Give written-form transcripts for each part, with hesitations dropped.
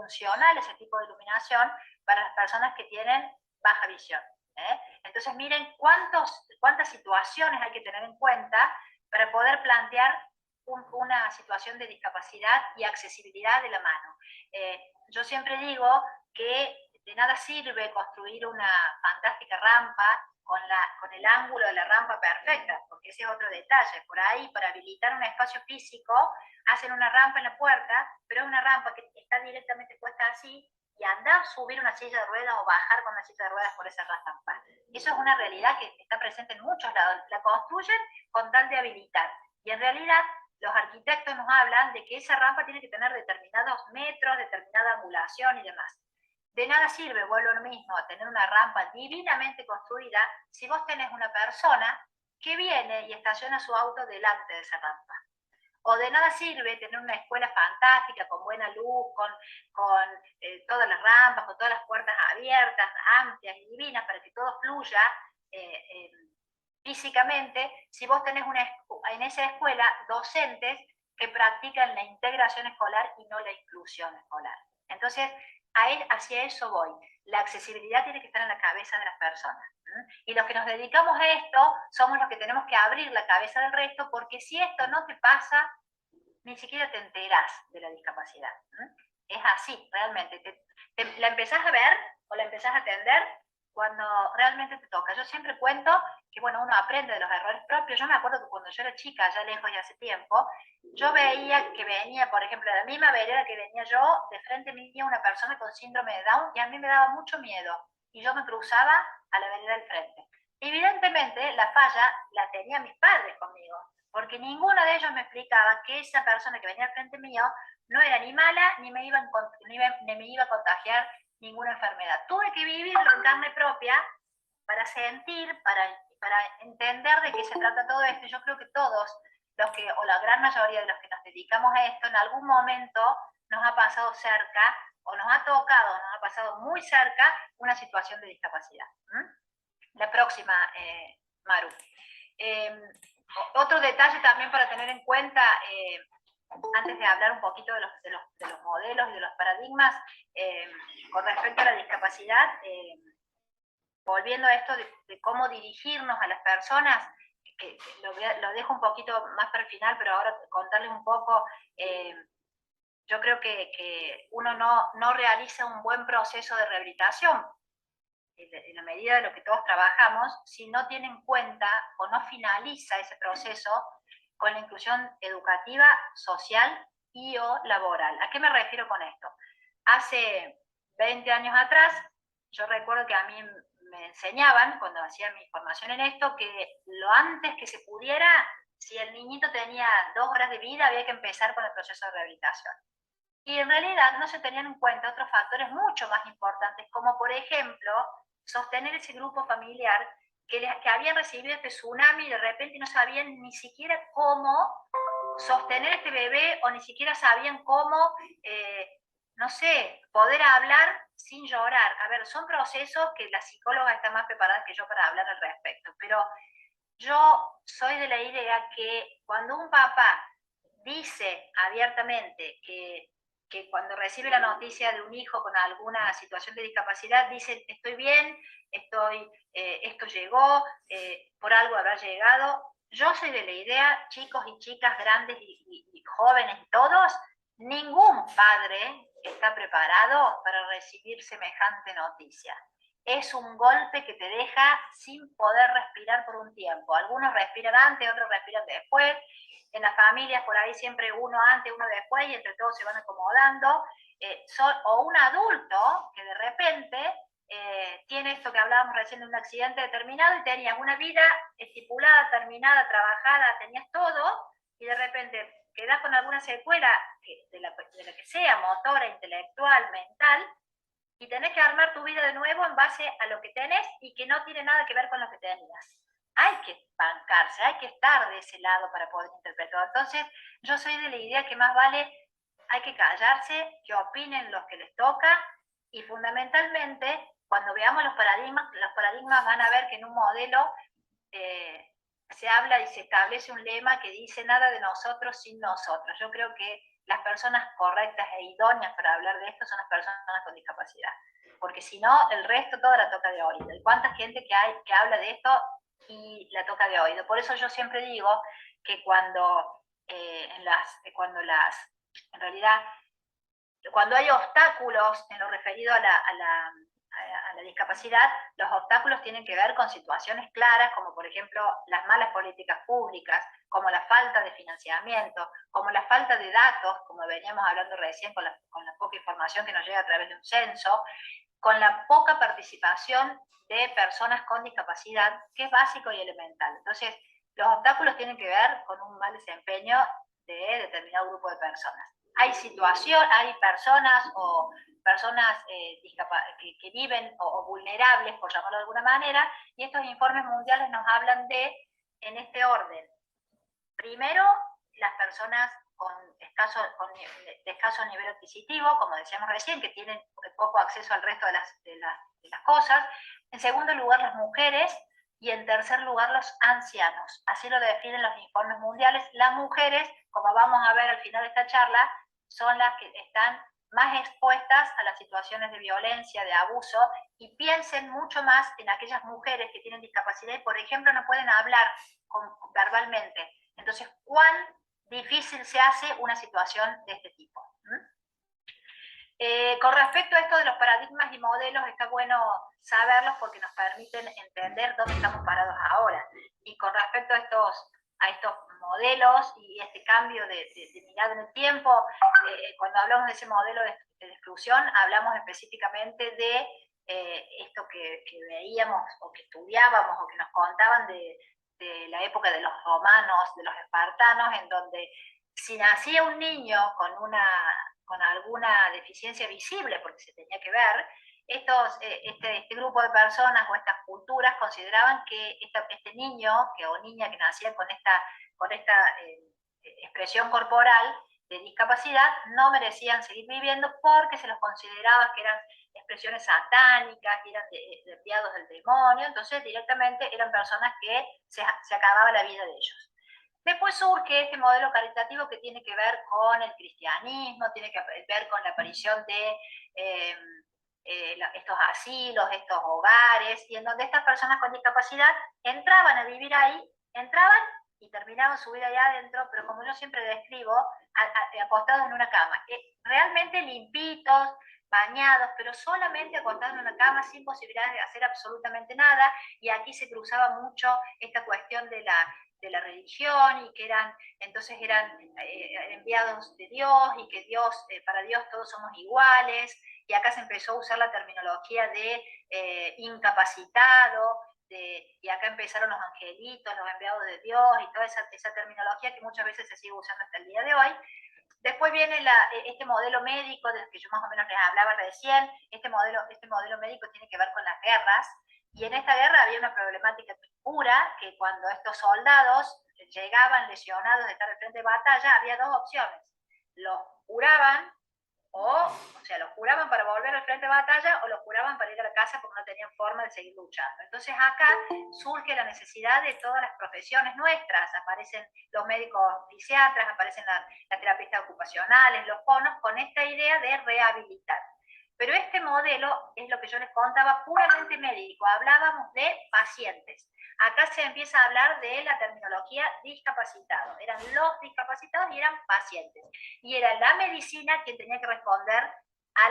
funcional ese tipo de iluminación para las personas que tienen baja visión. Entonces miren cuántas situaciones hay que tener en cuenta para poder plantear una situación de discapacidad y accesibilidad de la mano. Yo siempre digo que de nada sirve construir una fantástica rampa con el ángulo de la rampa perfecta, porque ese es otro detalle. Por ahí, para habilitar un espacio físico, hacen una rampa en la puerta, pero es una rampa que está directamente puesta así, y andar, subir una silla de ruedas o bajar con una silla de ruedas por esa rampa. Eso es una realidad que está presente en muchos lados. La construyen con tal de habilitar. Y en realidad, los arquitectos nos hablan de que esa rampa tiene que tener determinados metros, determinada angulación y demás. De nada sirve, vuelvo a lo mismo, tener una rampa divinamente construida si vos tenés una persona que viene y estaciona su auto delante de esa rampa. O de nada sirve tener una escuela fantástica, con buena luz, con todas las rampas, con todas las puertas abiertas, amplias y divinas, para que todo fluya físicamente, si vos tenés en esa escuela docentes que practican la integración escolar y no la inclusión escolar. Entonces, hacia eso voy. La accesibilidad tiene que estar en la cabeza de las personas. Y los que nos dedicamos a esto somos los que tenemos que abrir la cabeza del resto, porque si esto no te pasa, ni siquiera te enterás de la discapacidad. Es así, realmente. La empezás a ver o la empezás a atender cuando realmente te toca. Yo siempre cuento que, bueno, uno aprende de los errores propios. Yo me acuerdo que cuando yo era chica, ya lejos y hace tiempo, yo veía que venía, por ejemplo, de la misma vereda que venía yo, de frente venía una persona con síndrome de Down, y a mí me daba mucho miedo. Y yo me cruzaba a la vereda del frente. Evidentemente, la falla la tenían mis padres conmigo, porque ninguno de ellos me explicaba que esa persona que venía al frente mío no era ni mala, ni me iba a contagiar ninguna enfermedad. Tuve que vivirlo en carne propia para sentir, para entender de qué se trata todo esto. Yo creo que todos o la gran mayoría de los que nos dedicamos a esto, en algún momento nos ha pasado cerca, o nos ha tocado, nos ha pasado muy cerca, una situación de discapacidad. La próxima, Maru. Otro detalle también para tener en cuenta, antes de hablar un poquito de los modelos y de los paradigmas, con respecto a la discapacidad, volviendo a esto de cómo dirigirnos a las personas, que lo dejo un poquito más para el final, pero ahora contarles un poco. Yo creo que uno no realiza un buen proceso de rehabilitación en la medida de lo que todos trabajamos, si no tiene en cuenta o no finaliza ese proceso con la inclusión educativa, social y o laboral. ¿A qué me refiero con esto? Hace 20 años atrás, yo recuerdo que a mí me enseñaban, cuando hacía mi formación en esto, que lo antes que se pudiera, si el niñito tenía 2 horas de vida, había que empezar con el proceso de rehabilitación. Y en realidad no se tenían en cuenta otros factores mucho más importantes, como por ejemplo, sostener ese grupo familiar que habían recibido este tsunami y de repente no sabían ni siquiera cómo sostener este bebé, o ni siquiera sabían cómo, no sé, poder hablar sin llorar. A ver, son procesos que la psicóloga está más preparada que yo para hablar al respecto, pero yo soy de la idea que cuando un papá dice abiertamente que cuando recibe la noticia de un hijo con alguna situación de discapacidad, dice: estoy bien, esto llegó, por algo habrá llegado. Yo soy de la idea, chicos y chicas, grandes y jóvenes, todos, ningún padre está preparado para recibir semejante noticia. Es un golpe que te deja sin poder respirar por un tiempo. Algunos respiran antes, otros respiran después. En las familias por ahí siempre uno antes, uno después, y entre todos se van acomodando. O un adulto que de repente tiene esto que hablábamos recién de un accidente determinado, y tenías una vida estipulada, terminada, trabajada, tenías todo, y de repente quedás con alguna secuela de la que sea, motora, intelectual, mental, y tenés que armar tu vida de nuevo en base a lo que tenés y que no tiene nada que ver con lo que tenías. Hay que bancarse, hay que estar de ese lado para poder interpretar. Entonces, yo soy de la idea que más vale, hay que callarse, que opinen los que les toca, y fundamentalmente, cuando veamos los paradigmas van a ver que en un modelo se habla y se establece un lema que dice: nada de nosotros sin nosotros. Yo creo que las personas correctas e idóneas para hablar de esto son las personas con discapacidad. Porque si no, el resto todo la toca de oído. ¿Y cuánta gente que hay que habla de esto y la toca de oído? Por eso yo siempre digo que en realidad, cuando hay obstáculos en lo referido a la discapacidad, los obstáculos tienen que ver con situaciones claras, como por ejemplo las malas políticas públicas, como la falta de financiamiento, como la falta de datos, como veníamos hablando recién con la poca información que nos llega a través de un censo, con la poca participación de personas con discapacidad, que es básico y elemental. Entonces, los obstáculos tienen que ver con un mal desempeño de determinado grupo de personas. Hay personas o personas que viven o vulnerables, por llamarlo de alguna manera, y estos informes mundiales nos hablan en este orden. Primero, las personas de escaso nivel adquisitivo, como decíamos recién, que tienen poco acceso al resto de las cosas. En segundo lugar, las mujeres. Y en tercer lugar, los ancianos. Así lo definen los informes mundiales. Las mujeres, como vamos a ver al final de esta charla, son las que están más expuestas a las situaciones de violencia, de abuso, y piensen mucho más en aquellas mujeres que tienen discapacidad y, por ejemplo, no pueden hablar verbalmente. Entonces, ¿cuán difícil se hace una situación de este tipo? Con respecto a esto de los paradigmas y modelos, está bueno saberlos porque nos permiten entender dónde estamos parados ahora. Y con respecto a estos modelos y este cambio de mirada en el tiempo, cuando hablamos de ese modelo de exclusión, hablamos específicamente de esto que veíamos o que estudiábamos o que nos contaban de la época de los romanos, de los espartanos, en donde si nacía un niño con alguna deficiencia visible, porque se tenía que ver, este grupo de personas o estas culturas consideraban que este niño o niña que nacía con esta expresión corporal de discapacidad no merecían seguir viviendo porque se los consideraba que eran expresiones satánicas, que eran enviados del demonio, entonces directamente eran personas que se acababa la vida de ellos. Después surge este modelo caritativo que tiene que ver con el cristianismo, tiene que ver con la aparición de estos asilos, estos hogares, y en donde estas personas con discapacidad entraban a vivir ahí, entraban y terminaban su vida allá adentro, pero como yo siempre describo, acostados en una cama, realmente limpitos, bañados, pero solamente acostados en una cama sin posibilidades de hacer absolutamente nada, y aquí se cruzaba mucho esta cuestión de la religión y que entonces eran enviados de Dios y que para Dios todos somos iguales, y acá se empezó a usar la terminología de incapacitado, y acá empezaron los angelitos, los enviados de Dios y toda esa terminología que muchas veces se sigue usando hasta el día de hoy. Después viene este modelo médico del que yo más o menos les hablaba recién. Este modelo médico tiene que ver con las guerras, y en esta guerra había una problemática pura, que cuando estos soldados llegaban lesionados de estar al frente de batalla, había dos opciones: los curaban, o sea, los curaban para volver al frente de batalla, o los curaban para ir a la casa porque no tenían forma de seguir luchando. Entonces acá surge la necesidad de todas las profesiones nuestras. Aparecen los médicos fisiatras, aparecen las terapistas ocupacionales, los ponos, con esta idea de rehabilitar. Pero este modelo es lo que yo les contaba, puramente médico. Hablábamos de pacientes. Acá se empieza a hablar de la terminología discapacitado. Eran los discapacitados y eran pacientes. Y era la medicina quien tenía que responder a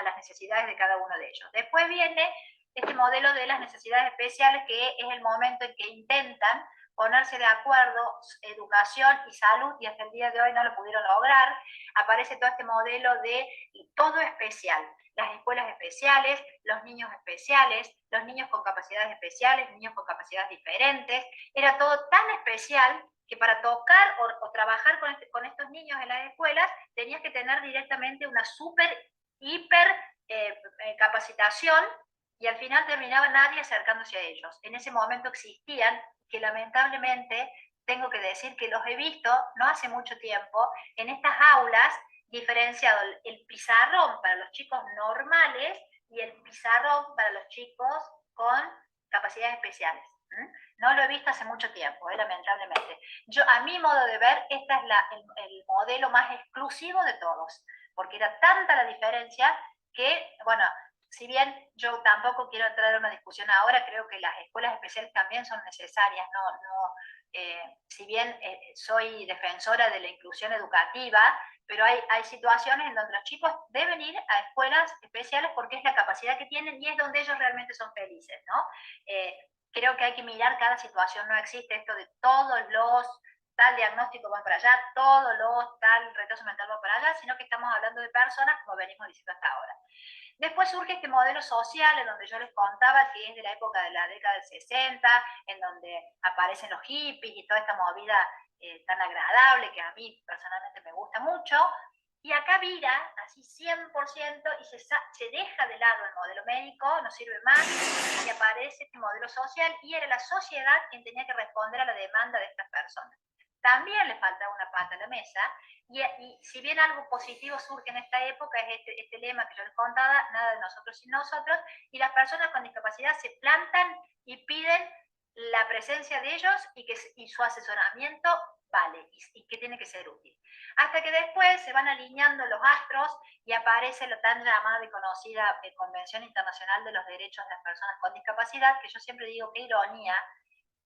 las necesidades de cada uno de ellos. Después viene este modelo de las necesidades especiales, que es el momento en que intentan ponerse de acuerdo educación y salud, y hasta el día de hoy no lo pudieron lograr. Aparece todo este modelo de todo especial, las escuelas especiales, los niños especiales, los niños con capacidades especiales, niños con capacidades diferentes. Era todo tan especial que para tocar o trabajar con estos niños en las escuelas tenías que tener directamente una hiper capacitación, y al final terminaba nadie acercándose a ellos. En ese momento existían, que lamentablemente tengo que decir que los he visto no hace mucho tiempo, en estas aulas, diferenciado el pizarrón para los chicos normales y el pizarrón para los chicos con capacidades especiales. No lo he visto hace mucho tiempo, lamentablemente. A mi modo de ver, este es el modelo más exclusivo de todos, porque era tanta la diferencia que, bueno, si bien yo tampoco quiero entrar en una discusión ahora, creo que las escuelas especiales también son necesarias, si bien soy defensora de la inclusión educativa, pero hay situaciones en donde los chicos deben ir a escuelas especiales porque es la capacidad que tienen y es donde ellos realmente son felices, ¿no? Creo que hay que mirar cada situación, no existe esto de todos los tal diagnóstico va para allá, todos los tal retraso mental va para allá, sino que estamos hablando de personas como venimos diciendo hasta ahora. Después surge este modelo social en donde yo les contaba que es de la época de la década del 60, en donde aparecen los hippies y toda esta movida tan agradable que a mí personalmente me gusta mucho, y acá vira así 100% y se deja de lado el modelo médico, no sirve más, y aparece este modelo social y era la sociedad quien tenía que responder a la demanda de estas personas. También le faltaba una pata a la mesa, y si bien algo positivo surge en esta época es este lema que yo les contaba, nada de nosotros sin nosotros, y las personas con discapacidad se plantan y piden la presencia de ellos y su asesoramiento vale, y que tiene que ser útil. Hasta que después se van alineando los astros y aparece la tan llamada y conocida Convención Internacional de los Derechos de las Personas con Discapacidad, que yo siempre digo qué ironía,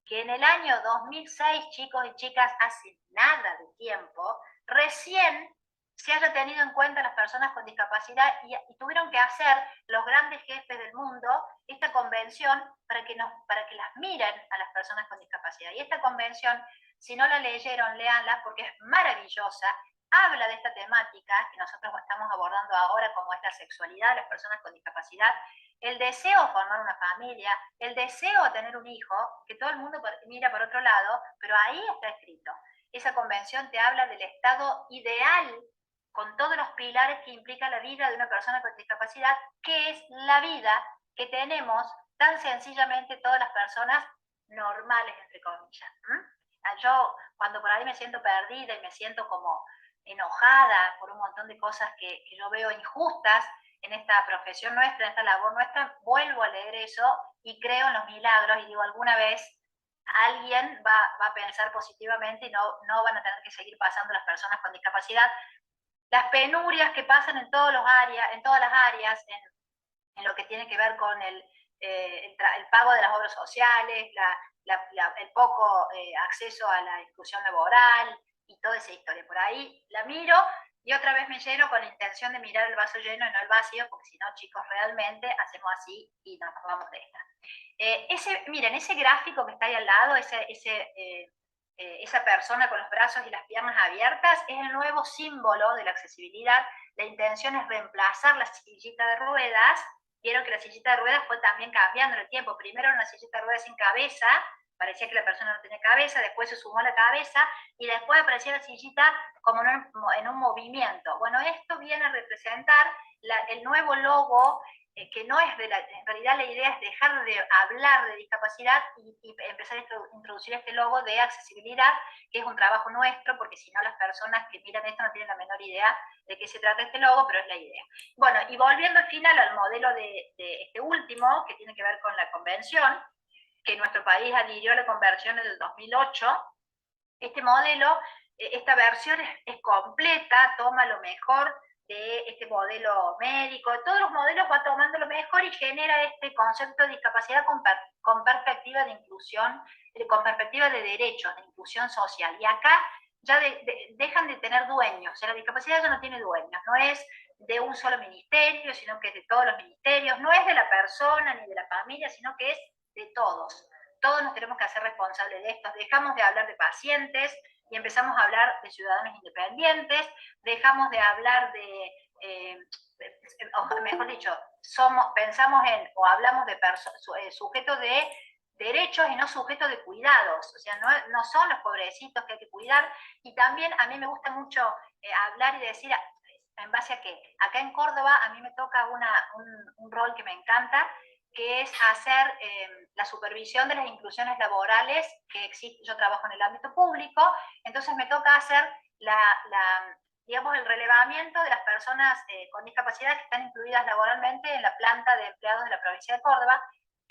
que en el año 2006, chicos y chicas, hace nada de tiempo, recién se haya tenido en cuenta las personas con discapacidad y tuvieron que hacer los grandes jefes del mundo esta convención para que las miren a las personas con discapacidad. Y esta convención, si no la leyeron, léanla porque es maravillosa, habla de esta temática que nosotros estamos abordando ahora, como es la sexualidad de las personas con discapacidad, el deseo de formar una familia, el deseo de tener un hijo, que todo el mundo mira por otro lado, pero ahí está escrito. Esa convención te habla del estado ideal con todos los pilares que implica la vida de una persona con discapacidad, que es la vida que tenemos tan sencillamente todas las personas normales, entre comillas. Yo cuando por ahí me siento perdida y me siento como enojada por un montón de cosas que yo veo injustas en esta profesión nuestra, en esta labor nuestra, vuelvo a leer eso y creo en los milagros y digo, alguna vez alguien va a pensar positivamente y no van a tener que seguir pasando las personas con discapacidad las penurias que pasan en todas las áreas, en lo que tiene que ver con el pago de las obras sociales, el poco acceso a la inclusión laboral y toda esa historia. Por ahí la miro y otra vez me lleno con la intención de mirar el vaso lleno y no el vacío, porque si no, chicos, realmente hacemos así y nos vamos de esta. Miren, ese gráfico que está ahí al lado, esa persona con los brazos y las piernas abiertas, es el nuevo símbolo de la accesibilidad. La intención es reemplazar la sillita de ruedas. Vieron que la sillita de ruedas fue también cambiando en el tiempo. Primero era una sillita de ruedas sin cabeza, parecía que la persona no tenía cabeza, después se sumó la cabeza y después aparecía la sillita como en un movimiento. Bueno, esto viene a representar el nuevo logo, que no es en realidad la idea es dejar de hablar de discapacidad y empezar a introducir este logo de accesibilidad, que es un trabajo nuestro, porque si no las personas que miran esto no tienen la menor idea de qué se trata este logo, pero es la idea. Bueno, y volviendo al final al modelo de este último, que tiene que ver con la convención, que nuestro país adhirió a la convención en el 2008, este modelo, esta versión es completa, toma lo mejor de este modelo médico, de todos los modelos va tomando lo mejor y genera este concepto de discapacidad con perspectiva de inclusión, con perspectiva de derechos, de inclusión social. Y acá ya dejan de tener dueños, o sea, la discapacidad ya no tiene dueños, no es de un solo ministerio, sino que es de todos los ministerios, no es de la persona ni de la familia, sino que es de todos. Todos nos tenemos que hacer responsables de esto. Dejamos de hablar de pacientes y empezamos a hablar de ciudadanos independientes, dejamos de hablar o mejor dicho, pensamos o hablamos de sujetos de derechos y no sujetos de cuidados, o sea, no son los pobrecitos que hay que cuidar, y también a mí me gusta mucho hablar y decir, en base a que acá en Córdoba a mí me toca un rol que me encanta, que es hacer la supervisión de las inclusiones laborales que existe. Yo trabajo en el ámbito público, entonces me toca hacer digamos, el relevamiento de las personas con discapacidad que están incluidas laboralmente en la planta de empleados de la provincia de Córdoba,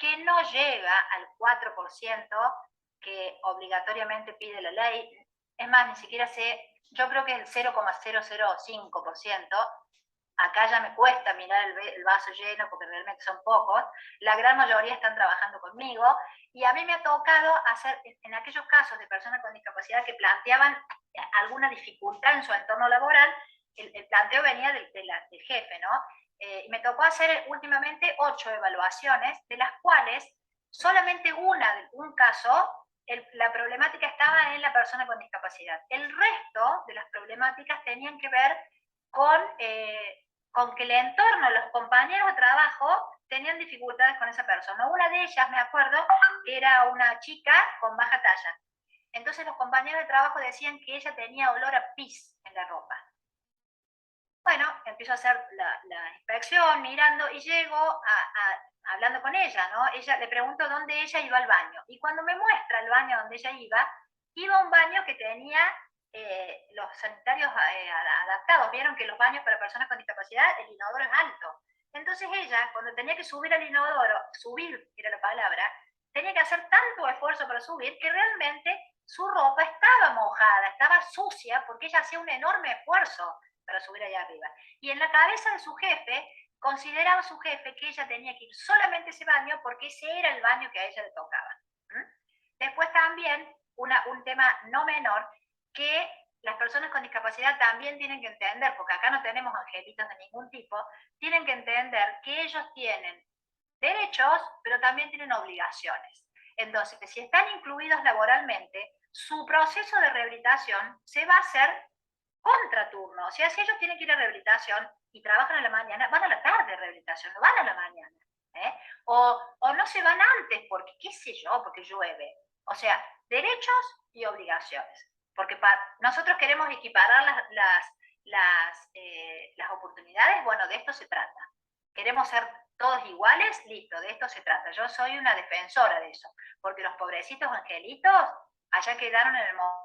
que no llega al 4% que obligatoriamente pide la ley. Es más, ni siquiera sé, yo creo que es el 0,005%. Acá ya me cuesta mirar el vaso lleno porque realmente son pocos. La gran mayoría están trabajando conmigo y a mí me ha tocado hacer, en aquellos casos de personas con discapacidad que planteaban alguna dificultad en su entorno laboral, el planteo venía del jefe, ¿no? Me tocó hacer últimamente 8 evaluaciones, de las cuales solamente un caso, la problemática estaba en la persona con discapacidad. El resto de las problemáticas tenían que ver con que el entorno, los compañeros de trabajo, tenían dificultades con esa persona. Una de ellas, me acuerdo, era una chica con baja talla. Entonces los compañeros de trabajo decían que ella tenía olor a pis en la ropa. Bueno, empiezo a hacer la inspección, mirando, y llego hablando con ella, ¿no? Le pregunto dónde ella iba al baño. Y cuando me muestra el baño donde ella iba a un baño que tenía los sanitarios adaptados. Vieron que los baños para personas con discapacidad, el inodoro es alto. Entonces ella, cuando tenía que subir al inodoro, subir era la palabra, tenía que hacer tanto esfuerzo para subir que realmente su ropa estaba mojada, estaba sucia, porque ella hacía un enorme esfuerzo para subir allá arriba. Y en la cabeza de su jefe, consideraba su jefe que ella tenía que ir solamente a ese baño porque ese era el baño que a ella le tocaba. Después también, un tema no menor, que las personas con discapacidad también tienen que entender, porque acá no tenemos angelitos de ningún tipo, tienen que entender que ellos tienen derechos, pero también tienen obligaciones. Entonces, si están incluidos laboralmente, su proceso de rehabilitación se va a hacer contraturno. O sea, si ellos tienen que ir a rehabilitación y trabajan a la mañana, van a la tarde de rehabilitación, no van a la mañana. O no se van antes, porque qué sé yo, porque llueve. O sea, derechos y obligaciones. Porque nosotros queremos equiparar las oportunidades, bueno, de esto se trata. Queremos ser todos iguales, listo, de esto se trata. Yo soy una defensora de eso, porque los pobrecitos angelitos allá quedaron en el momento.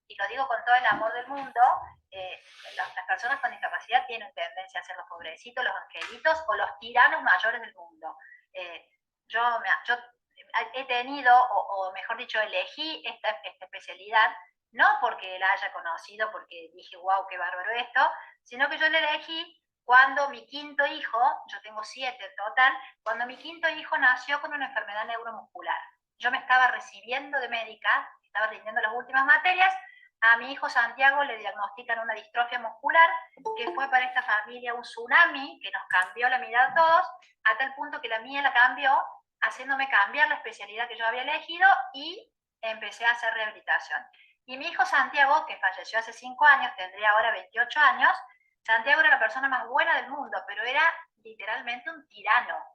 Y lo digo con todo el amor del mundo, las personas con discapacidad tienen tendencia a ser los pobrecitos, los angelitos o los tiranos mayores del mundo. Yo he tenido, o mejor dicho, elegí esta especialidad, no porque la haya conocido, porque dije, wow, qué bárbaro esto, sino que yo la elegí cuando mi quinto hijo, yo tengo 7 en total, cuando mi quinto hijo nació con una enfermedad neuromuscular. Yo me estaba recibiendo de médica, estaba rindiendo las últimas materias, a mi hijo Santiago le diagnostican una distrofia muscular, que fue para esta familia un tsunami que nos cambió la mirada a todos, a tal punto que la mía la cambió, haciéndome cambiar la especialidad que yo había elegido y empecé a hacer rehabilitación. Y mi hijo Santiago, que falleció hace 5 años, tendría ahora 28 años, Santiago era la persona más buena del mundo, pero era literalmente un tirano.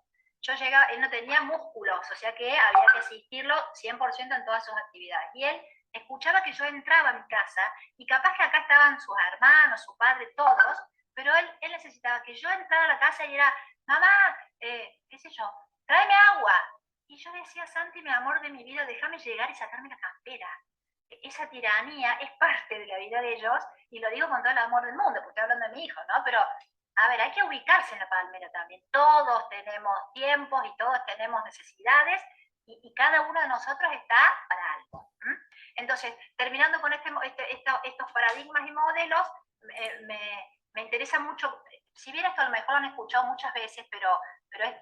Yo llegaba, él no tenía músculos, o sea que había que asistirlo 100% en todas sus actividades. Y él escuchaba que yo entraba a mi casa y capaz que acá estaban sus hermanos, su padre, todos, pero él necesitaba que yo entrara a la casa y era, mamá, qué sé yo, tráeme agua. Y yo decía, Santi, mi amor de mi vida, déjame llegar y sacarme la campera. Esa tiranía es parte de la vida de ellos, y lo digo con todo el amor del mundo, porque estoy hablando de mi hijo, ¿no? Pero, a ver, hay que ubicarse en la palmera también. Todos tenemos tiempos y todos tenemos necesidades, y cada uno de nosotros está para algo. Entonces, terminando con estos paradigmas y modelos, me interesa mucho, si bien esto a lo mejor lo han escuchado muchas veces, pero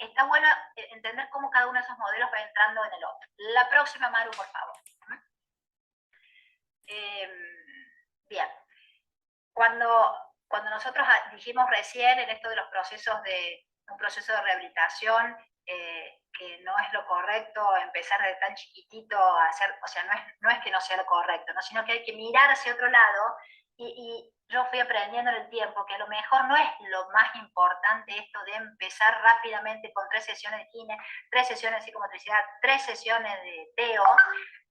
está bueno entender cómo cada uno de esos modelos va entrando en el otro. La próxima, Maru, por favor. Bien, cuando nosotros dijimos recién en esto de los procesos un proceso de rehabilitación, que no es lo correcto empezar de tan chiquitito a hacer, o sea, no es que no sea lo correcto, ¿no? Sino que hay que mirar hacia otro lado, y yo fui aprendiendo en el tiempo que a lo mejor no es lo más importante esto de empezar rápidamente con 3 sesiones de kine, 3 sesiones de psicomotricidad, 3 sesiones de TEO,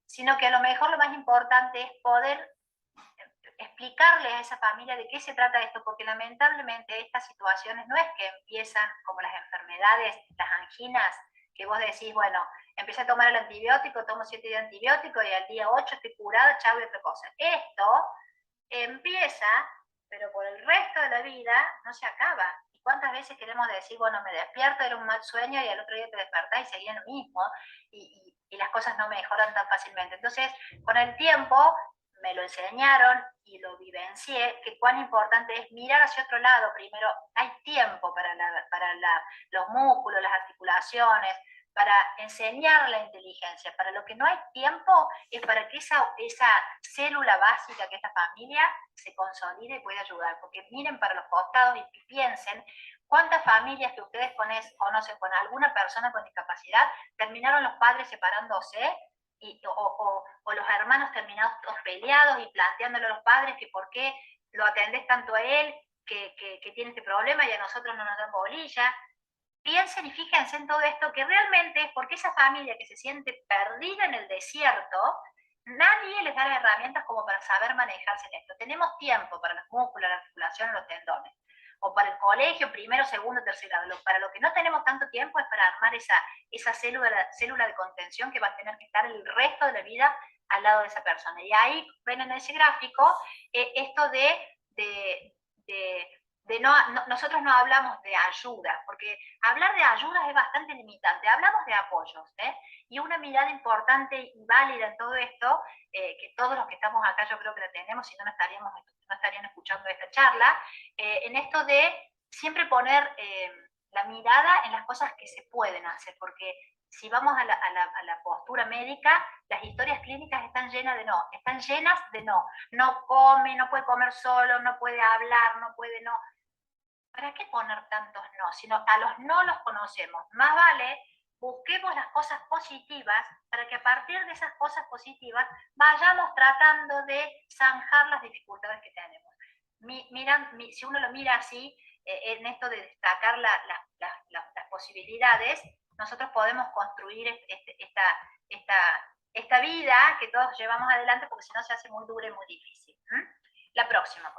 sino que a lo mejor lo más importante es poder explicarle a esa familia de qué se trata esto, porque lamentablemente estas situaciones no es que empiezan como las enfermedades, las anginas, que vos decís, bueno, empecé a tomar el antibiótico, tomo 7 días de antibiótico y al día 8 estoy curada, chavo y otra cosa. Esto empieza, pero por el resto de la vida no se acaba. ¿Y cuántas veces queremos decir, bueno, me despierto, era un mal sueño, y al otro día te despertás y seguía lo mismo, y las cosas no mejoran tan fácilmente? Entonces, con el tiempo me lo enseñaron y lo vivencié, que cuán importante es mirar hacia otro lado primero. Hay tiempo para los músculos, las articulaciones, para enseñar la inteligencia. Para lo que no hay tiempo es para que esa célula básica que es la familia se consolide y pueda ayudar. Porque miren para los costados y piensen cuántas familias que ustedes conocen con alguna persona con discapacidad terminaron los padres separándose, o los hermanos terminados todos peleados y planteándole a los padres que por qué lo atendés tanto a él, que tiene este problema, y a nosotros no nos dan bolilla. Piensen y fíjense en todo esto, que realmente es porque esa familia que se siente perdida en el desierto, nadie les da las herramientas como para saber manejarse en esto. Tenemos tiempo para los músculos, la articulación, los tendones, o para el colegio, primero, segundo, tercer grado. Para lo que no tenemos tanto tiempo es para armar esa célula de contención que va a tener que estar el resto de la vida al lado de esa persona. Y ahí ven en ese gráfico esto nosotros no hablamos de ayuda, porque hablar de ayuda es bastante limitante, hablamos de apoyos, y una mirada importante y válida en todo esto, que todos los que estamos acá yo creo que la tenemos, si no, no estarían escuchando esta charla, en esto de siempre poner la mirada en las cosas que se pueden hacer, porque si vamos a la postura médica, las historias clínicas están llenas de no, no come, no puede comer solo, no puede hablar, no puede no. ¿Para qué poner tantos no? Sino a los no los conocemos. Más vale busquemos las cosas positivas para que a partir de esas cosas positivas vayamos tratando de zanjar las dificultades que tenemos. Si uno lo mira así, en esto de destacar las posibilidades, nosotros podemos construir esta vida que todos llevamos adelante, porque si no se hace muy dura y muy difícil. La próxima.